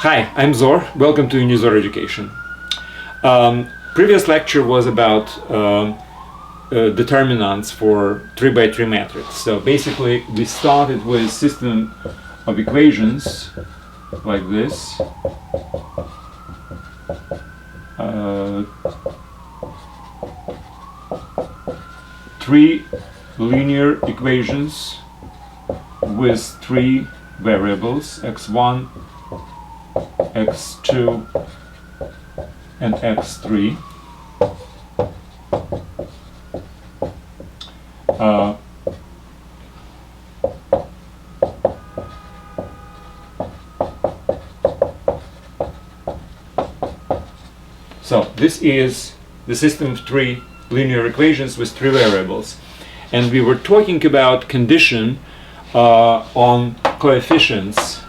Hi, I'm Zor. Welcome to Unizor education. Previous lecture was about determinants for 3x3 matrix. So basically we started with system of equations like this. Three linear equations with three variables, x1, x2 and x3. So this is the system of three linear equations with three variables, and we were talking about condition on coefficients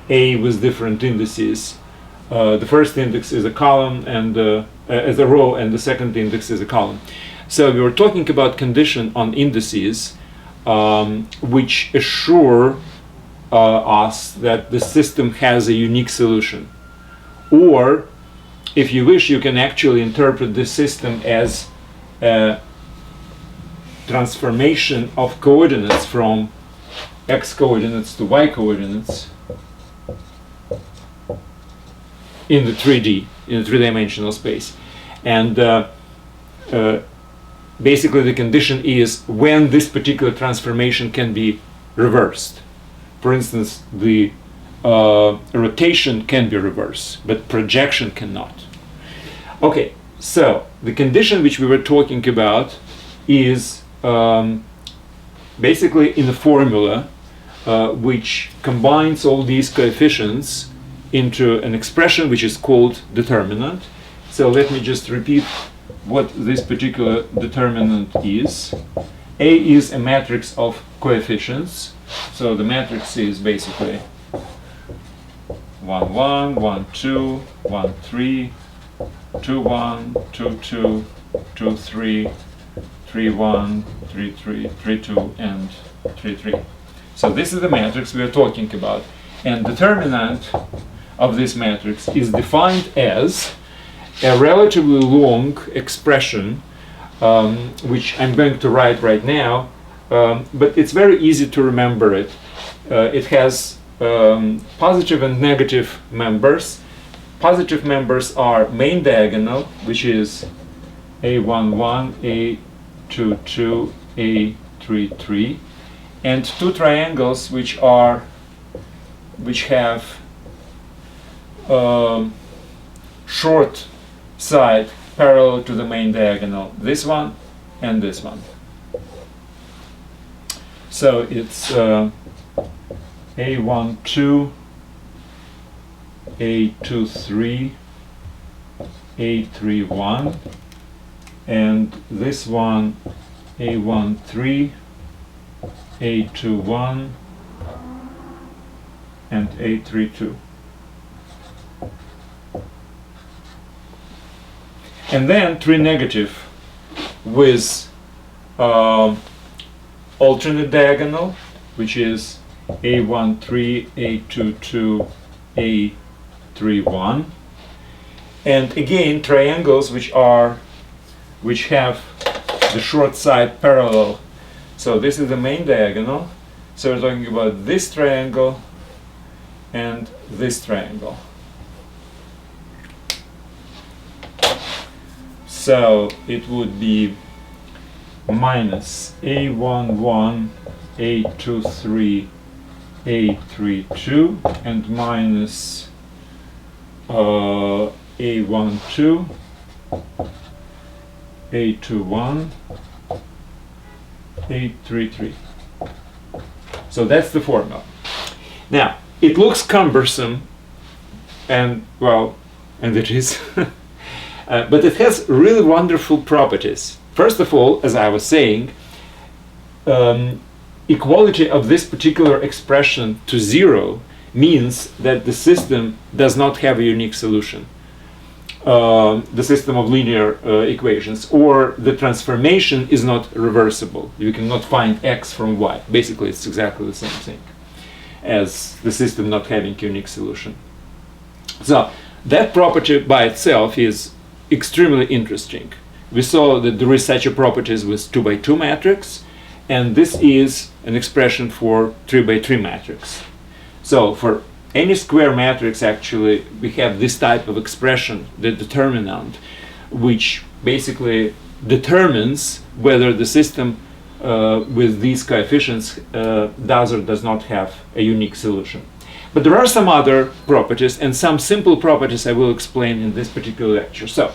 A with different indices. The first index is a column and as a row, and the second index is a column. So we were talking about condition on indices which assure us that the system has a unique solution. Or if you wish, you can actually interpret this system as a transformation of coordinates from x coordinates to y coordinates in the 3D, in a three-dimensional space. And basically the condition is when this particular transformation can be reversed. For instance, the rotation can be reversed, but projection cannot. Okay, so the condition which we were talking about is basically in a formula which combines all these coefficients into an expression which is called determinant. So let me just repeat what this particular determinant is. A is a matrix of coefficients. So the matrix is basically 1, 1, 1, 2, 1, 3, 2, 1, 2, 2, 2, 3, 3, 1, 3, 3, 3, 2, and 3, 3. So this is the matrix we are talking about. And determinant of this matrix is defined as a relatively long expression, which I'm going to write right now, but it's very easy to remember it. It has positive and negative members. Positive members are main diagonal, which is A11, A22, A33, and two triangles which have short side parallel to the main diagonal, this one and this one. So it's A12, A23, A31, and this one A13, A21, and A32. And then three negative with alternate diagonal, which is A13, A22, A31, and again triangles which have the short side parallel. So this is the main diagonal. So we're talking about this triangle and this triangle. So it would be minus A11, A23, A32, and minus A12, A21, A33. So that's the formula. Now, it looks cumbersome, and well, and it is. But it has really wonderful properties. First of all, as I was saying, equality of this particular expression to zero means that the system does not have a unique solution. The system of linear equations, or the transformation is not reversible. You cannot find x from y. Basically, it's exactly the same thing as the system not having a unique solution. So that property by itself is extremely interesting. We saw that there is such a property with 2 by 2 matrix, and this is an expression for 3 by 3 matrix. So for any square matrix, actually, we have this type of expression, the determinant, which basically determines whether the system with these coefficients does or does not have a unique solution. But there are some other properties, and some simple properties I will explain in this particular lecture. So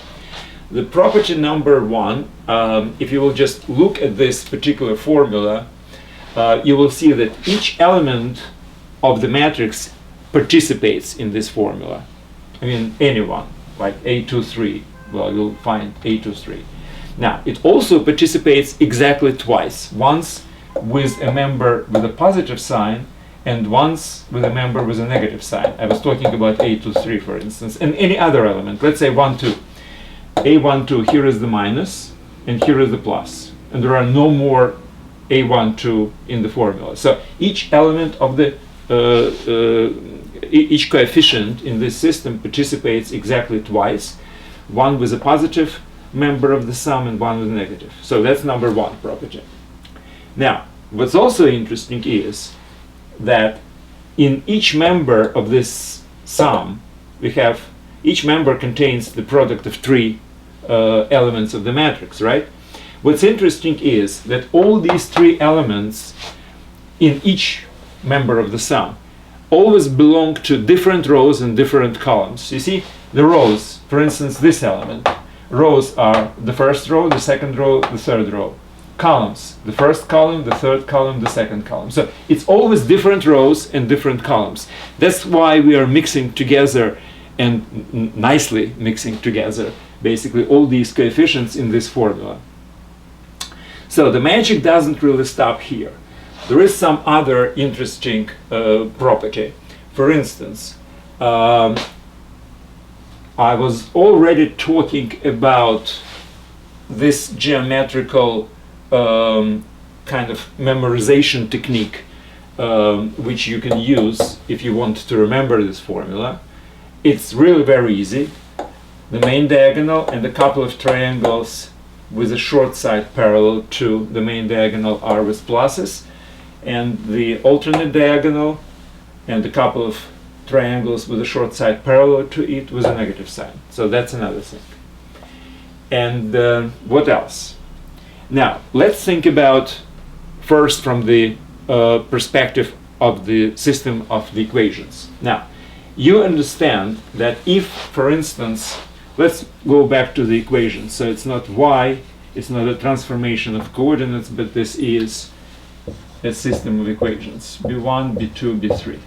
the property number 1, if you will just look at this particular formula, you will see that each element of the matrix participates in this formula. I mean, any one, like A23, well, you'll find A23. Now, it also participates exactly twice, once with a member with a positive sign and once with a member with a negative sign. I was talking about A23, for instance, and any other element. Let's say 1, 2. A12, here is the minus, and here is the plus. And there are no more A12 in the formula. So each element of the each coefficient in this system participates exactly twice, one with a positive member of the sum and one with a negative. So that's number 1 property. Now, what's also interesting is that in each member of this sum, we have each member contains the product of 3 elements of the matrix, right? What's interesting is that all these 3 elements in each member of the sum always belong to different rows and different columns. You see, the rows, for instance, this element, rows are the first row, the second row, the third row. Columns, the first column, the third column, the second column. So it's always different rows and different columns. That's why we are mixing together and nicely mixing together basically all these coefficients in this formula. So the magic doesn't really stop here. There is some other interesting property. For instance, I was already talking about this geometrical kind of memorization technique which you can use if you want to remember this formula. It's really very easy. The main diagonal and a couple of triangles with a short side parallel to the main diagonal are with pluses, and the alternate diagonal and a couple of triangles with a short side parallel to it with a negative sign. So that's another thing. And what else? Now, let's think about first from the perspective of the system of the equations. Now, you understand that if, for instance, let's go back to the equation. So it's not y, it's not a transformation of coordinates, but this is a system of equations, b1, b2, b3.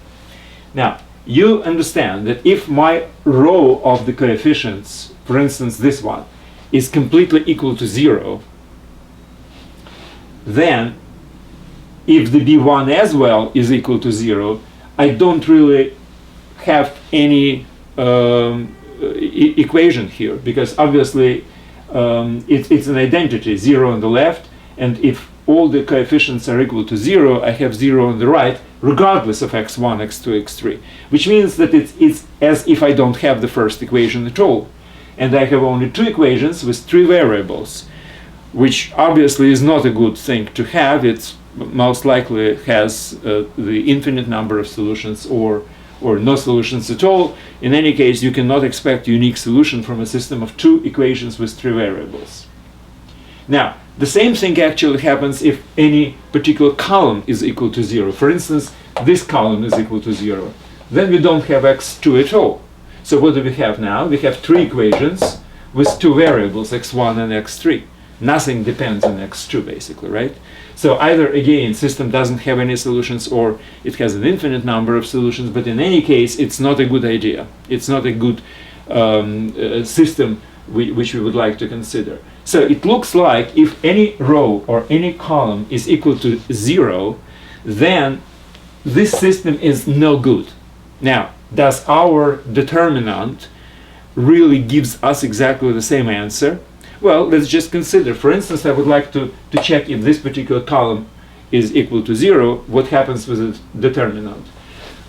Now, you understand that if my row of the coefficients, for instance this one, is completely equal to 0, then if the b1 as well is equal to 0, I don't really have any equation here, because obviously it's an identity, 0 on the left, and if all the coefficients are equal to 0, I have 0 on the right, regardless of x1, x2, x3, which means that it's as if I don't have the first equation at all. And I have only 2 equations with 3 variables, which obviously is not a good thing to have. It's most likely has the infinite number of solutions or no solutions at all. In any case, you cannot expect a unique solution from a system of 2 equations with 3 variables. Now, the same thing actually happens if any particular column is equal to 0. For instance, this column is equal to 0. Then we don't have x2 at all. So what do we have now? We have 3 equations with 2 variables, x1 and x3. Nothing depends on x2, basically, right? So either, again, system doesn't have any solutions, or it has an infinite number of solutions, but in any case, it's not a good idea. It's not a good system which we would like to consider. So it looks like if any row or any column is equal to 0, then this system is no good. Now, does our determinant really gives us exactly the same answer? Well, let's just consider. For instance, I would like to check if this particular column is equal to 0, what happens with the determinant.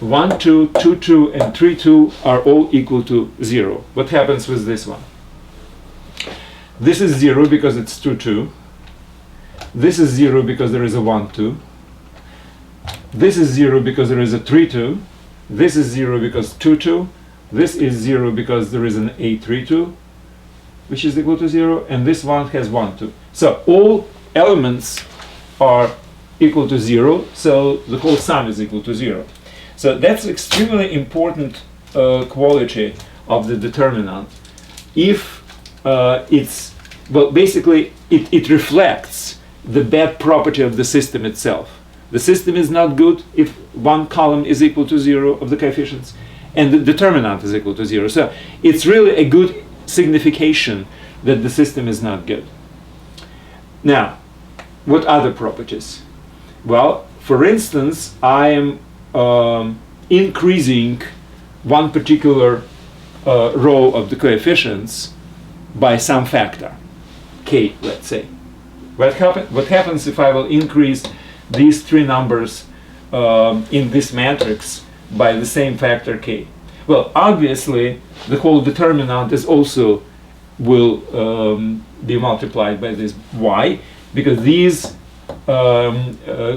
1, 2, 2, 2, and 3, 2 are all equal to 0. What happens with this one? This is 0 because it's 2, 2. This is 0 because there is a 1, 2. This is 0 because there is a 3, 2. This is 0 because 2, 2. This is 0 because there is an a 3, 2, which is equal to 0. And this one has 1, 2. So all elements are equal to 0. So the whole sum is equal to 0. So that's extremely important quality of the determinant. If it's, well, basically it reflects the bad property of the system itself. The system is not good if one column is equal to 0 of the coefficients and the determinant is equal to 0. So it's really a good signification that the system is not good. Now, what other properties? Well, for instance, I am increasing one particular row of the coefficients by some factor, k, let's say. What happens if I will increase these three numbers in this matrix by the same factor k? Well, obviously, the whole determinant is also will be multiplied by this. Why? Because these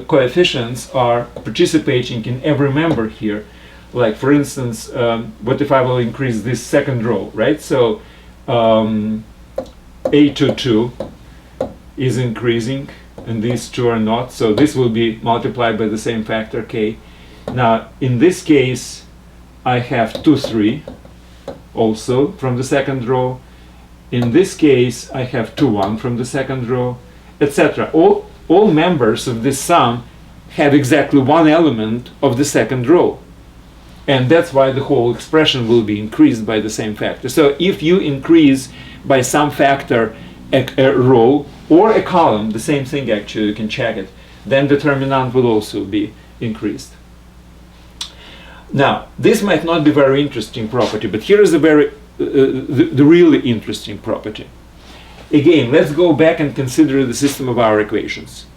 coefficients are participating in every member here. Like, for instance, what if I will increase this second row, right? So A22 is increasing and these two are not, so this will be multiplied by the same factor k. Now in this case I have 2, 3 also from the second row. In this case I have 2, 1 from the second row, etc. All members of this sum have exactly one element of the second row, and that's why the whole expression will be increased by the same factor. So if you increase by some factor a row or a column, the same thing actually, you can check it, then determinant will also be increased. Now, this might not be very interesting property, but here is a very the really interesting property. Again, let's go back and consider the system of our equations.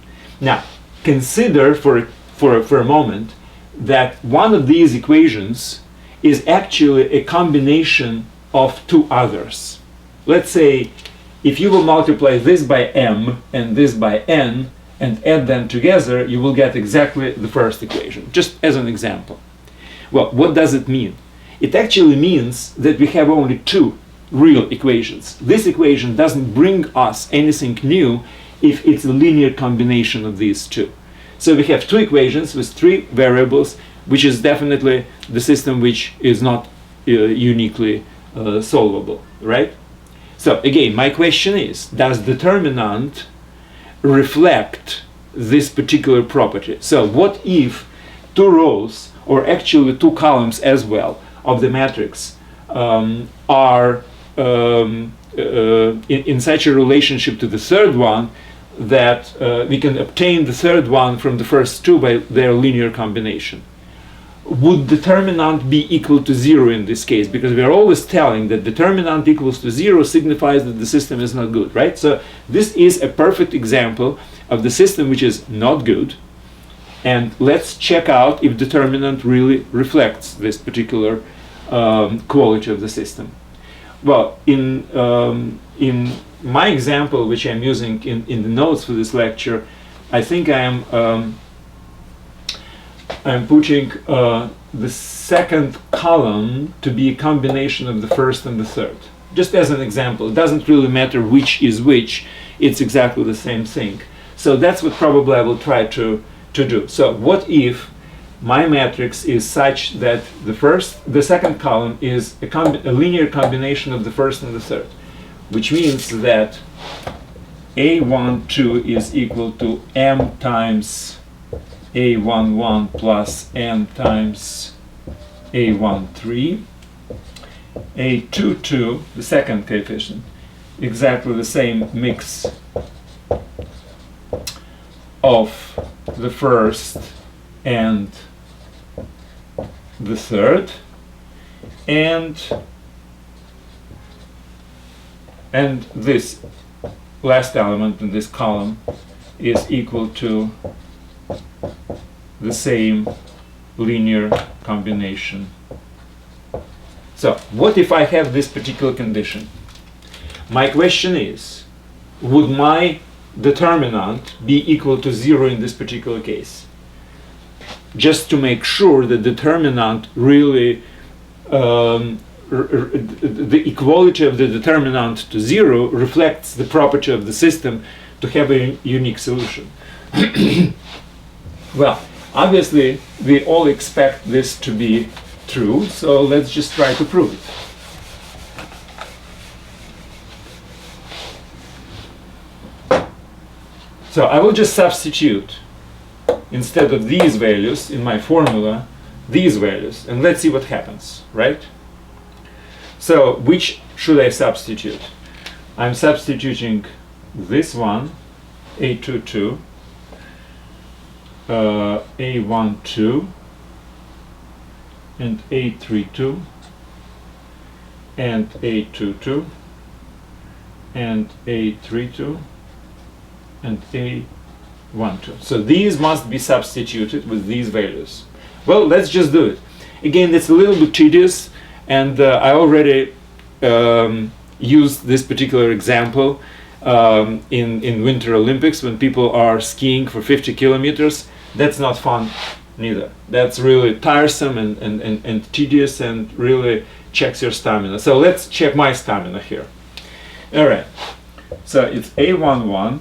Now, consider for a moment that one of these equations is actually a combination of two others. Let's say if you will multiply this by m and this by n and add them together, you will get exactly the first equation, just as an example. Well, what does it mean? It actually means that we have only two real equations. This equation doesn't bring us anything new if it's a linear combination of these two. So we have two equations with three variables, which is definitely the system which is not uniquely solvable, right? So again, my question is, does determinant reflect this particular property? So what if two rows, or actually two columns as well, of the matrix are in such a relationship to the third one that we can obtain the third one from the first two by their linear combination? Would determinant be equal to 0 in this case? Because we are always telling that determinant equals to 0 signifies that the system is not good, right? So this is a perfect example of the system which is not good. And let's check out if determinant really reflects this particular quality of the system. Well, in my example, which I'm using in the notes for this lecture, I think I'm putting the second column to be a combination of the first and the third. Just as an example, it doesn't really matter which is which, it's exactly the same thing. So that's what probably I will try to do. So what if my matrix is such that the second column is a linear combination of the first and the third, which means that A12 is equal to m times A11 plus n times A13, A22, the second coefficient, exactly the same mix of the first and the third, and this last element in this column is equal to the same linear combination. So what if I have this particular condition? My question is, would my determinant be equal to 0 in this particular case? Just to make sure the determinant really, the equality of the determinant to 0 reflects the property of the system to have a unique solution. Well, obviously we all expect this to be true, so let's just try to prove it. So I will just substitute, instead of these values in my formula, these values, and let's see what happens, right? So which should I substitute? I'm substituting this one, A22, A12, and A32, and A22, and A32, and A12. So these must be substituted with these values. Well, let's just do it. Again, it's a little bit tedious, and I already used this particular example in Winter Olympics when people are skiing for 50 kilometers. That's not fun neither. That's really tiresome and tedious, and really checks your stamina. So let's check my stamina here. All right. So it's A11.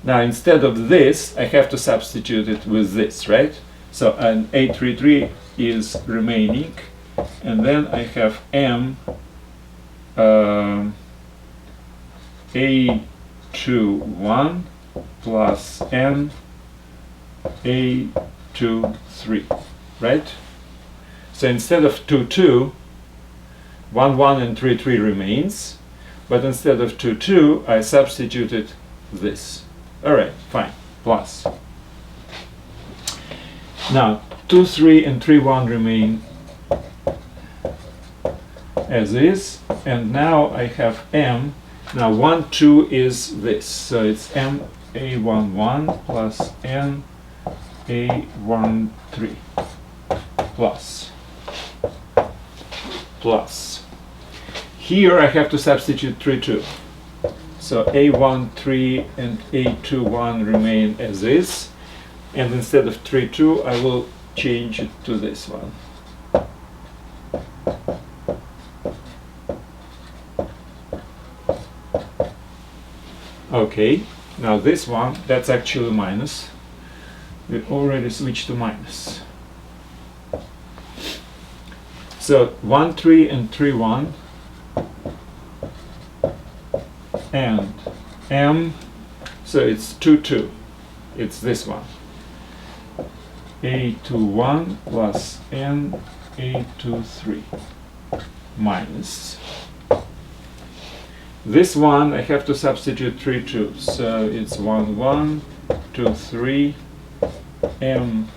Now instead of this, I have to substitute it with this, right? So an A33 is remaining, and then I have M A21 plus N A23, right? So instead of 2, 2, 1, 1 and 3, 3 remains, but instead of 2, 2, I substituted this. All right, fine, plus. Now, 2, 3 and 3, 1 remain as is, and now I have M. Now 1, 2 is this, so it's M A11 plus N A13 plus. Here I have to substitute 3, 2. So A13 and A21 remain as is, and instead of 3, 2, I will change it to this one. Okay, now this one, that's actually minus. We already switched to minus. So 1, 3 and 3, 1. And M, so it's 2, 2. It's this one. A21 plus N A23 minus. This one I have to substitute 3, 2. So it's 1, 1, 2, 3, M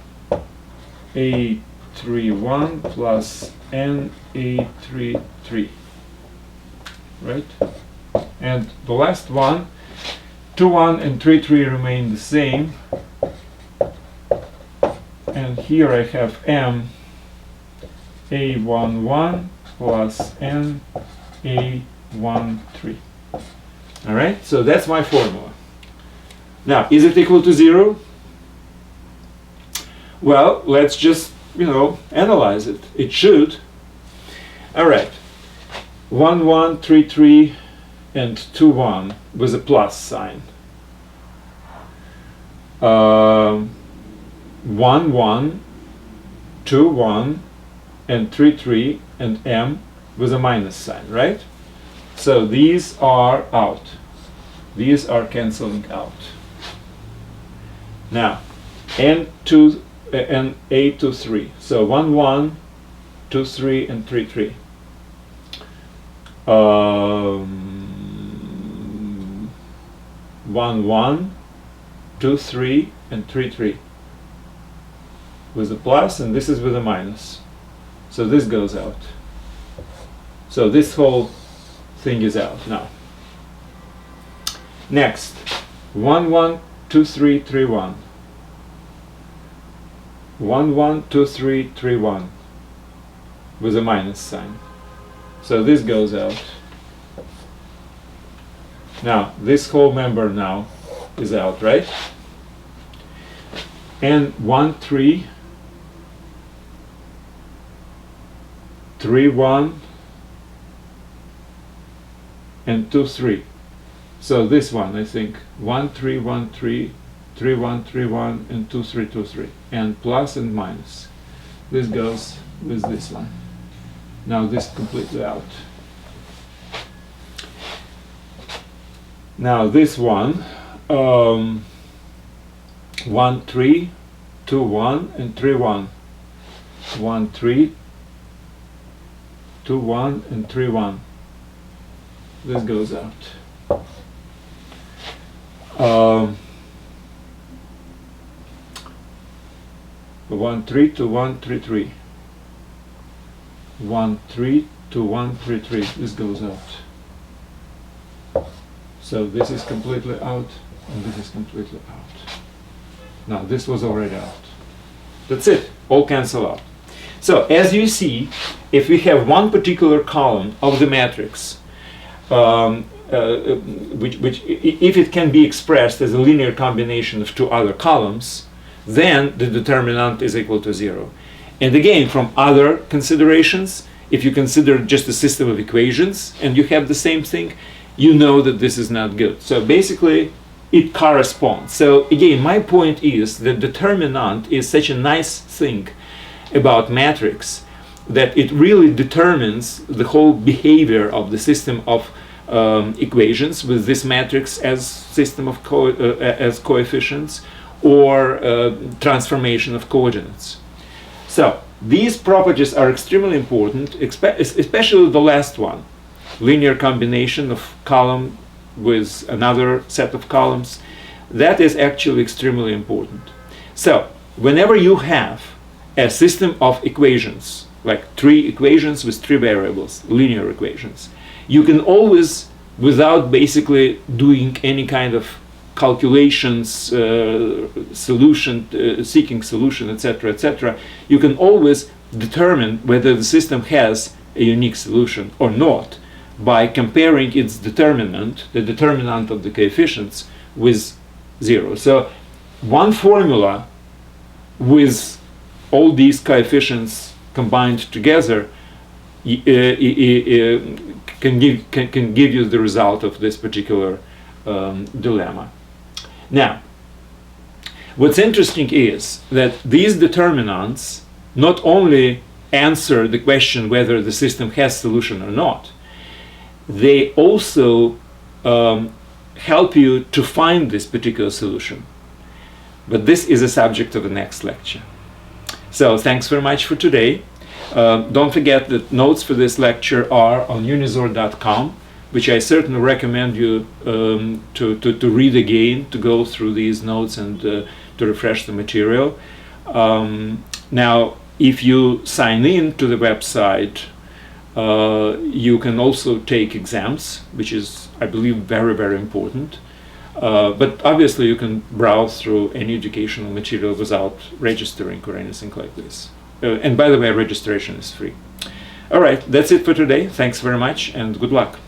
A31 plus N A33. Right? And the last one, 2, 1 and 3, 3 remain the same. And here I have M A11 plus N A13. All right, so that's my formula. Now, is it equal to 0? Well, let's just, analyze it. It should. All right, 1, 1, 3, 3, and 2, 1 with a plus sign. 1, 1, 2, 1, and 3, 3, and M with a minus sign, right? So these are out. These are canceling out. Now, N2 and A23. So 1, 1, 2, 3, and 3, 3. 1, 1, 2, 3, and 3, 3 with a plus, and this is with a minus. So this goes out. So this whole thing is out now. Next, 1, 1, 2, 3, 3, 1. 1, 1, 2, 3, 3, 1 with a minus sign. So this goes out. Now this whole member now is out, right? And 1, 3, 3, 1 and 2, 3. So this one, I think 1, 3, 1, 3, 3, 1, 3, 1 and 2, 3, 2, 3, and plus and minus. This goes with this one. Now this completely out. Now this one, 1, 3, 2, 1 and 3, 1. 1, 3, 2, 1 and 3, 1. This goes out. 1, 3, 2, 1, 3, 3. 1, 3, 2, 1, 3, 3. This goes out. So this is completely out, and this is completely out. Now this was already out. That's it. All cancel out. So as you see, if we have one particular column of the matrix, which if it can be expressed as a linear combination of two other columns, then the determinant is equal to 0. And again, from other considerations, if you consider just a system of equations and you have the same thing, you know that this is not good. So basically, it corresponds. So again, my point is that determinant is such a nice thing about matrix that it really determines the whole behavior of the system of equations with this matrix as system of as coefficients or transformation of coordinates. So these properties are extremely important, especially the last one, linear combination of column with another set of columns. That is actually extremely important. So whenever you have a system of equations, like 3 equations with 3 variables, linear equations, you can always, without basically doing any kind of calculations, solution, seeking solution, etc., etc., you can always determine whether the system has a unique solution or not by comparing its determinant, the determinant of the coefficients, with 0. So one formula with all these coefficients combined together can give you the result of this particular dilemma. Now, what's interesting is that these determinants not only answer the question whether the system has solution or not, they also help you to find this particular solution. But this is a subject of the next lecture. So thanks very much for today. Don't forget that notes for this lecture are on Unizor.com, which I certainly recommend you to read again, to go through these notes and to refresh the material. Now, if you sign in to the website, you can also take exams, which is, I believe, very, very important. But obviously you can browse through any educational material without registering or anything like this. And by the way, registration is free. All right, that's it for today. Thanks very much and good luck.